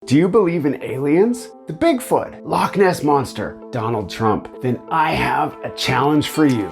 Do you believe in aliens? The Bigfoot, Loch Ness Monster, Donald Trump? Then I have a challenge for you.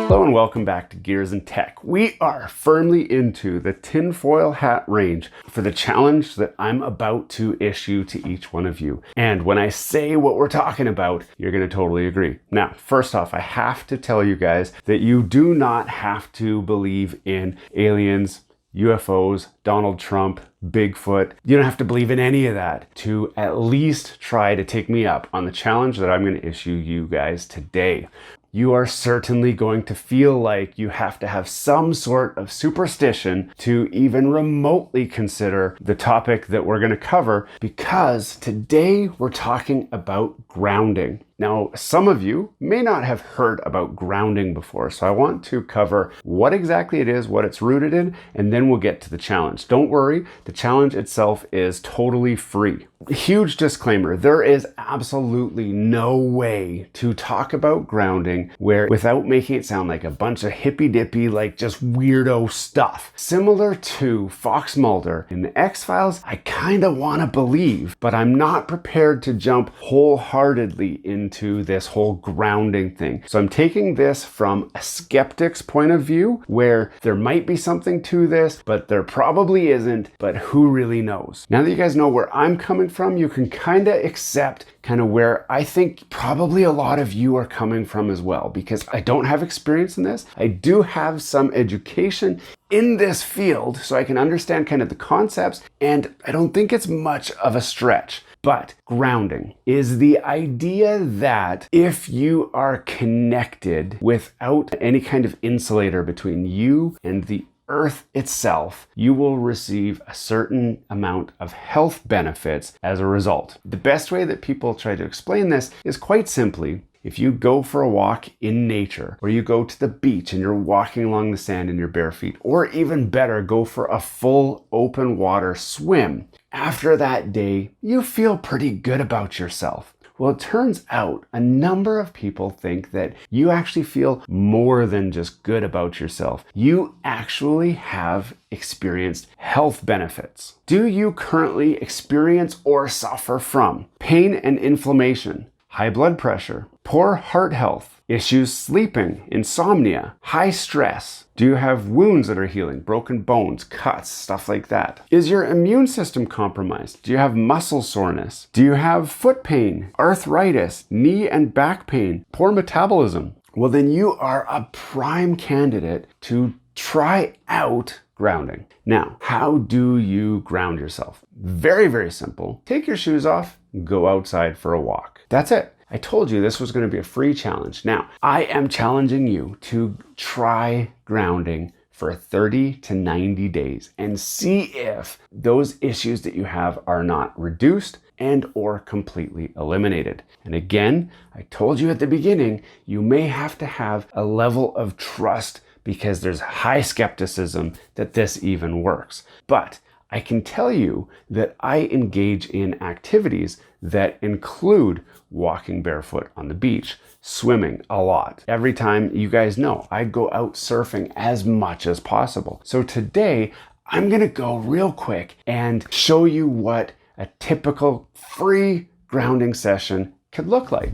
Hello and welcome back to Gears and Tech. We are firmly into the tinfoil hat range for the challenge that I'm about to issue to each one of you. And when I say what we're talking about, you're going to totally agree. Now, first off, I have to tell you guys that you do not have to believe in aliens, UFOs, Donald Trump, Bigfoot. You don't have to believe in any of that to at least try to take me up on the challenge that I'm going to issue you guys today. You are certainly going to feel like you have to have some sort of superstition to even remotely consider the topic that we're going to cover, because today we're talking about grounding. Now, some of you may not have heard about grounding before, so I want to cover what exactly it is, what it's rooted in, and then we'll get to the challenge. Don't worry, the challenge itself is totally free. Huge disclaimer, there is absolutely no way to talk about grounding without making it sound like a bunch of hippy-dippy, like just weirdo stuff. Similar to Fox Mulder in the X-Files, I kind of want to believe, but I'm not prepared to jump wholeheartedly into this whole grounding thing. So I'm taking this from a skeptic's point of view, where there might be something to this, but there probably isn't, but who really knows? Now that you guys know where I'm coming from, you can kind of accept kind of where I think probably a lot of you are coming from as well, because I don't have experience in this. I do have some education in this field, so I can understand kind of the concepts, and I don't think it's much of a stretch. But grounding is the idea that if you are connected without any kind of insulator between you and the Earth itself, you will receive a certain amount of health benefits as a result. The best way that people try to explain this is quite simply, if you go for a walk in nature, or you go to the beach and you're walking along the sand in your bare feet, or even better, go for a full open water swim, after that day, you feel pretty good about yourself. Well, it turns out a number of people think that you actually feel more than just good about yourself. You actually have experienced health benefits. Do you currently experience or suffer from pain and inflammation, high blood pressure, poor heart health, issues sleeping, insomnia, high stress? Do you have wounds that are healing, broken bones, cuts, stuff like that? Is your immune system compromised? Do you have muscle soreness? Do you have foot pain, arthritis, knee and back pain, poor metabolism? Well, then you are a prime candidate to try out grounding. Now, how do you ground yourself? Very, very simple. Take your shoes off, go outside for a walk. That's it. I told you this was going to be a free challenge. Now, I am challenging you to try grounding for 30 to 90 days and see if those issues that you have are not reduced and or completely eliminated. And again, I told you at the beginning, you may have to have a level of trust, because there's high skepticism that this even works. But I can tell you that I engage in activities that include walking barefoot on the beach, swimming a lot. Every time, you guys know, I go out surfing as much as possible. So today, I'm gonna go real quick and show you what a typical free grounding session could look like.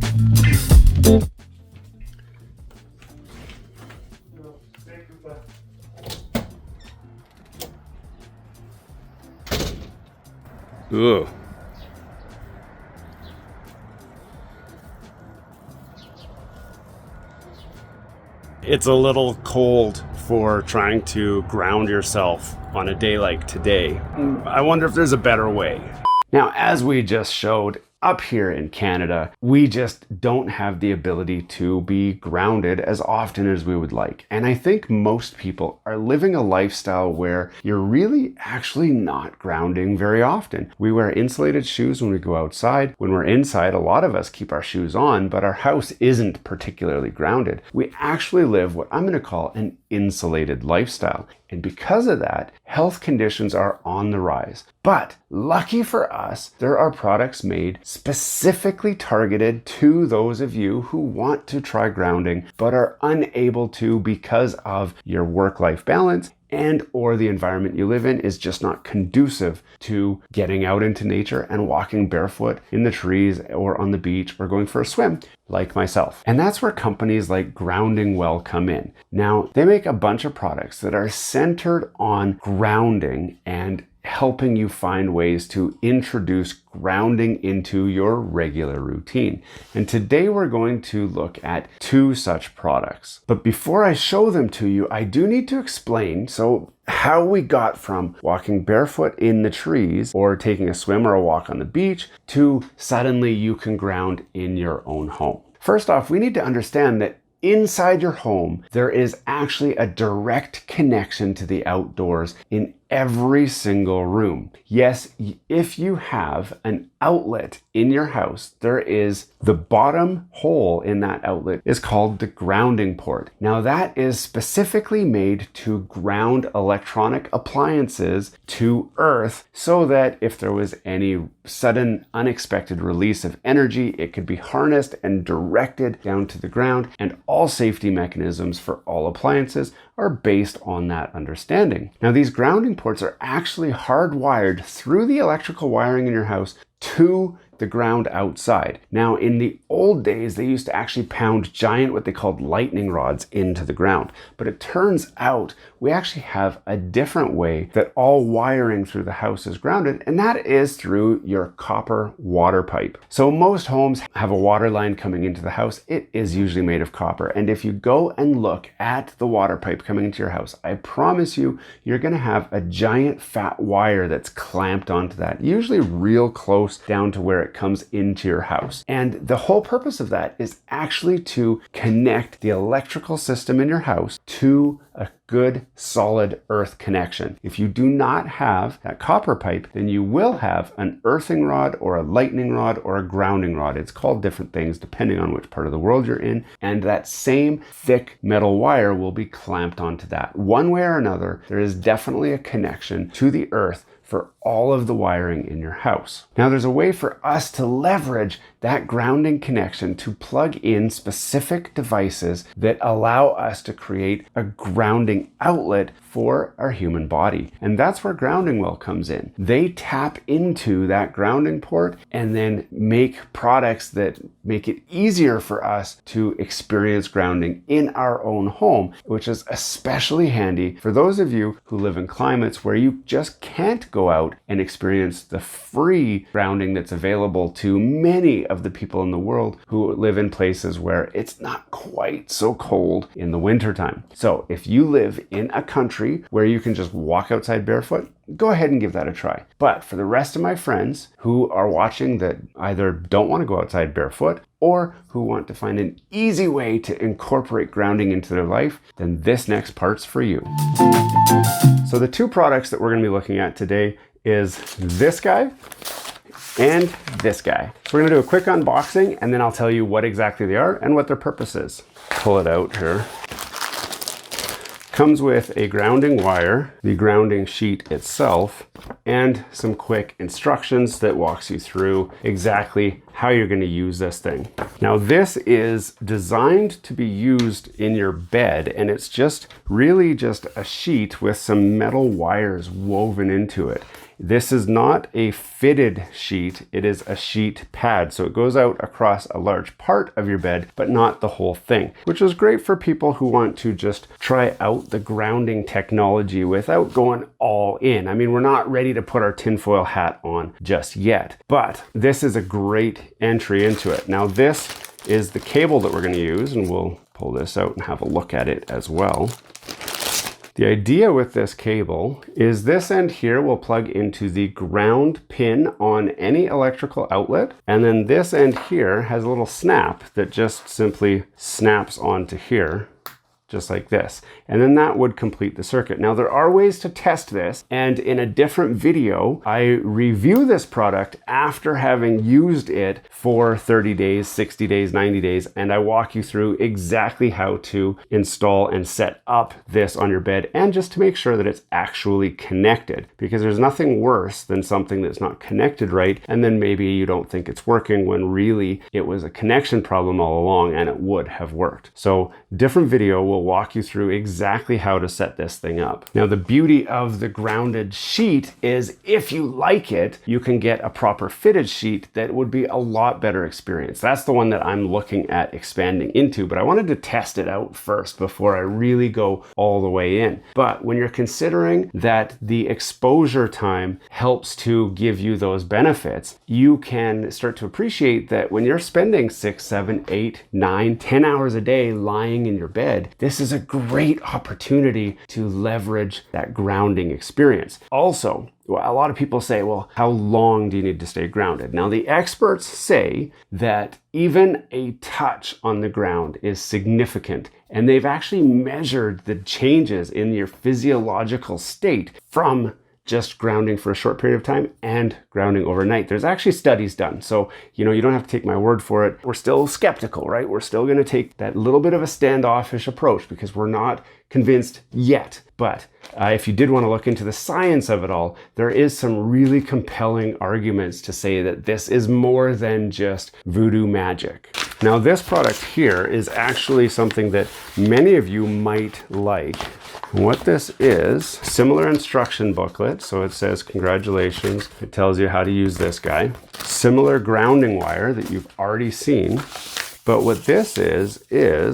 Ugh. It's a little cold for trying to ground yourself on a day like today. I wonder if there's a better way. Now, as we just showed, up here in Canada, we just don't have the ability to be grounded as often as we would like. And I think most people are living a lifestyle where you're really actually not grounding very often. We wear insulated shoes when we go outside. When we're inside, a lot of us keep our shoes on, but our house isn't particularly grounded. We actually live what I'm going to call an insulated lifestyle. And because of that, health conditions are on the rise. But lucky for us, there are products made specifically targeted to those of you who want to try grounding but are unable to because of your work-life balance and or the environment you live in is just not conducive to getting out into nature and walking barefoot in the trees or on the beach or going for a swim, like myself. And that's where companies like Grounding Well come in. Now, they make a bunch of products that are centered on grounding and helping you find ways to introduce grounding into your regular routine. And today we're going to look at 2 such products. But before I show them to you, I do need to explain how we got from walking barefoot in the trees or taking a swim or a walk on the beach to suddenly you can ground in your own home. First off, we need to understand that inside your home, there is actually a direct connection to the outdoors in every single room. Yes, if you have an outlet in your house, there is the bottom hole in that outlet is called the grounding port. Now that is specifically made to ground electronic appliances to earth so that if there was any sudden unexpected release of energy, it could be harnessed and directed down to the ground, and all safety mechanisms for all appliances are based on that understanding. Now these grounding ports are actually hardwired through the electrical wiring in your house to the ground outside. Now, in the old days, they used to actually pound giant, what they called lightning rods into the ground. But it turns out we actually have a different way that all wiring through the house is grounded, and that is through your copper water pipe. So most homes have a water line coming into the house. It is usually made of copper. And if you go and look at the water pipe coming into your house, I promise you, you're gonna have a giant fat wire that's clamped onto that, usually real close down to where it comes into your house. And the whole purpose of that is actually to connect the electrical system in your house to a good solid earth connection. If you do not have that copper pipe, then you will have an earthing rod or a lightning rod or a grounding rod. It's called different things depending on which part of the world you're in. And that same thick metal wire will be clamped onto that. One way or another, there is definitely a connection to the earth for all of the wiring in your house. Now there's a way for us to leverage that grounding connection to plug in specific devices that allow us to create a grounding outlet for our human body. And that's where Grounding Well comes in. They tap into that grounding port and then make products that make it easier for us to experience grounding in our own home, which is especially handy for those of you who live in climates where you just can't go out and experience the free grounding that's available to many of the people in the world who live in places where it's not quite so cold in the wintertime. So if you live in a country where you can just walk outside barefoot, go ahead and give that a try. But for the rest of my friends who are watching that either don't want to go outside barefoot or who want to find an easy way to incorporate grounding into their life, then this next part's for you. So the 2 products that we're going to be looking at today is this guy and this guy. So we're going to do a quick unboxing and then I'll tell you what exactly they are and what their purpose is. Pull it out here. Comes with a grounding wire, the grounding sheet itself, and some quick instructions that walks you through exactly how you're going to use this thing. Now this is designed to be used in your bed, and it's just really just a sheet with some metal wires woven into it. This is not a fitted sheet, it is a sheet pad. So it goes out across a large part of your bed, but not the whole thing, which is great for people who want to just try out the grounding technology without going all in. I mean, we're not ready to put our tinfoil hat on just yet, but this is a great entry into it. Now this is the cable that we're going to use, and we'll pull this out and have a look at it as well. The idea with this cable is this end here will plug into the ground pin on any electrical outlet. And then this end here has a little snap that just simply snaps onto here, just like this. And then that would complete the circuit. Now there are ways to test this, and in a different video, I review this product after having used it for 30 days, 60 days, 90 days, and I walk you through exactly how to install and set up this on your bed, and just to make sure that it's actually connected, because there's nothing worse than something that's not connected right, and then maybe you don't think it's working when really it was a connection problem all along and it would have worked. So different video, will walk you through exactly how to set this thing up. Now, the beauty of the grounded sheet is if you like it, you can get a proper fitted sheet that would be a lot better experience. That's the one that I'm looking at expanding into, but I wanted to test it out first before I really go all the way in. But when you're considering that the exposure time helps to give you those benefits, you can start to appreciate that when you're spending 6, 7, 8, 9, 10 hours a day lying in your bed, this is a great opportunity to leverage that grounding experience. Also, a lot of people say, well, how long do you need to stay grounded? Now, the experts say that even a touch on the ground is significant, and they've actually measured the changes in your physiological state from just grounding for a short period of time and grounding overnight. There's actually studies done. So, you don't have to take my word for it. We're still skeptical, right? We're still going to take that little bit of a standoffish approach because we're not convinced yet. But if you did want to look into the science of it all, there is some really compelling arguments to say that this is more than just voodoo magic. Now, this product here is actually something that many of you might like. What this is, similar instruction booklet. So it says, congratulations. It tells you how to use this guy. Similar grounding wire that you've already seen. But what this is,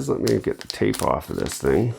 let me get the tape off of this thing.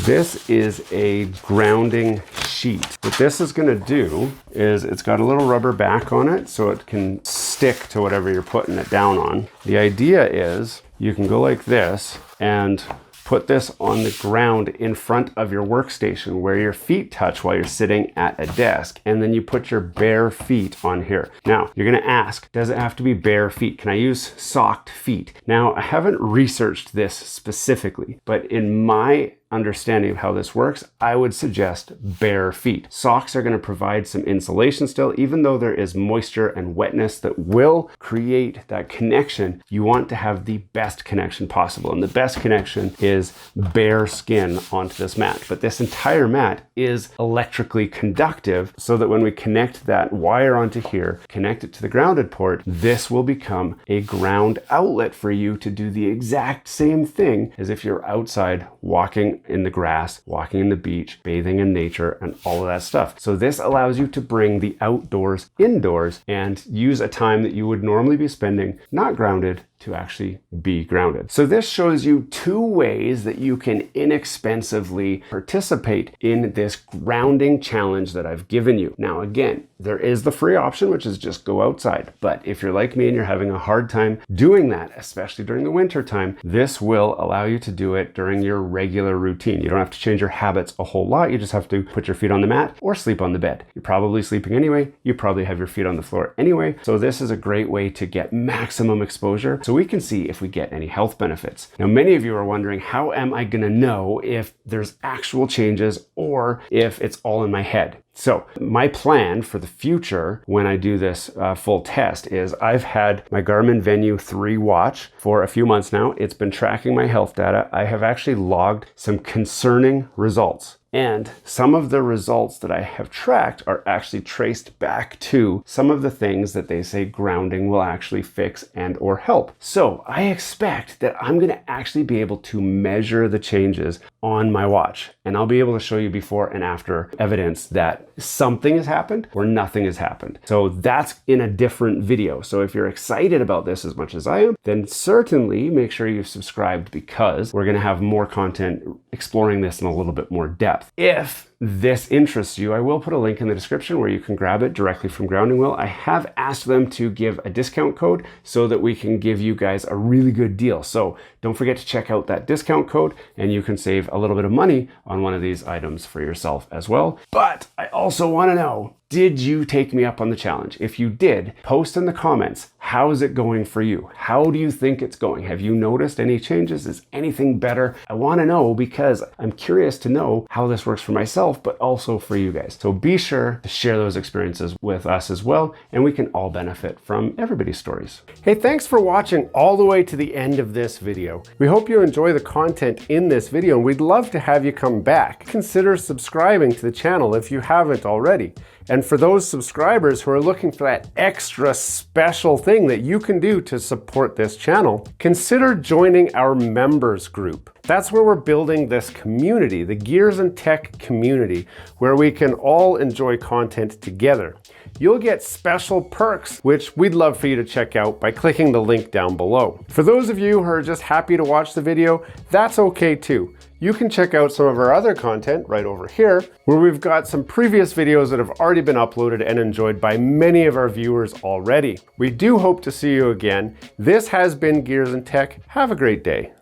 This is a grounding sheet. What this is gonna do is it's got a little rubber back on it so it can stick to whatever you're putting it down on. The idea is you can go like this and put this on the ground in front of your workstation where your feet touch while you're sitting at a desk. And then you put your bare feet on here. Now, you're gonna ask, does it have to be bare feet? Can I use socked feet? Now, I haven't researched this specifically, but in my understanding of how this works, I would suggest bare feet. Socks are going to provide some insulation still, even though there is moisture and wetness that will create that connection. You want to have the best connection possible, and the best connection is bare skin onto this mat. But this entire mat is electrically conductive, so that when we connect that wire onto here, connect it to the grounded port, this will become a ground outlet for you to do the exact same thing as if you're outside walking in the grass, walking in the beach, bathing in nature, and all of that stuff. So this allows you to bring the outdoors indoors and use a time that you would normally be spending not grounded to actually be grounded. So this shows you two ways that you can inexpensively participate in this grounding challenge that I've given you. Now, again, there is the free option, which is just go outside. But if you're like me and you're having a hard time doing that, especially during the winter time, this will allow you to do it during your regular routine. You don't have to change your habits a whole lot. You just have to put your feet on the mat or sleep on the bed. You're probably sleeping anyway. You probably have your feet on the floor anyway. So this is a great way to get maximum exposure, so we can see if we get any health benefits. Now, many of you are wondering, how am I going to know if there's actual changes or if it's all in my head? So my plan for the future when I do this full test is I've had my Garmin Venue 3 watch for a few months now. It's been tracking my health data. I have actually logged some concerning results. And some of the results that I have tracked are actually traced back to some of the things that they say grounding will actually fix and or help. So I expect that I'm going to actually be able to measure the changes on my watch. And I'll be able to show you before and after evidence that something has happened or nothing has happened. So that's in a different video. So if you're excited about this as much as I am, then certainly make sure you've subscribed, because we're going to have more content exploring this in a little bit more depth. If this interests you, I will put a link in the description where you can grab it directly from Grounding Wheel. I have asked them to give a discount code so that we can give you guys a really good deal. So don't forget to check out that discount code and you can save a little bit of money on one of these items for yourself as well. But I also want to know, did you take me up on the challenge? If you did, post in the comments, how is it going for you? How do you think it's going? Have you noticed any changes? Is anything better? I want to know, because I'm curious to know how this works for myself, but also for you guys. So be sure to share those experiences with us as well, and we can all benefit from everybody's stories. Hey, thanks for watching all the way to the end of this video. We hope you enjoy the content in this video, and we'd love to have you come back. Consider subscribing to the channel if you haven't already. And for those subscribers who are looking for that extra special thing that you can do to support this channel, consider joining our members group. That's where we're building this community, the Gears and Tech community, where we can all enjoy content together. You'll get special perks, which we'd love for you to check out by clicking the link down below. For those of you who are just happy to watch the video, that's okay too. You can check out some of our other content right over here, where we've got some previous videos that have already been uploaded and enjoyed by many of our viewers already. We do hope to see you again. This has been Gears and Tech. Have a great day.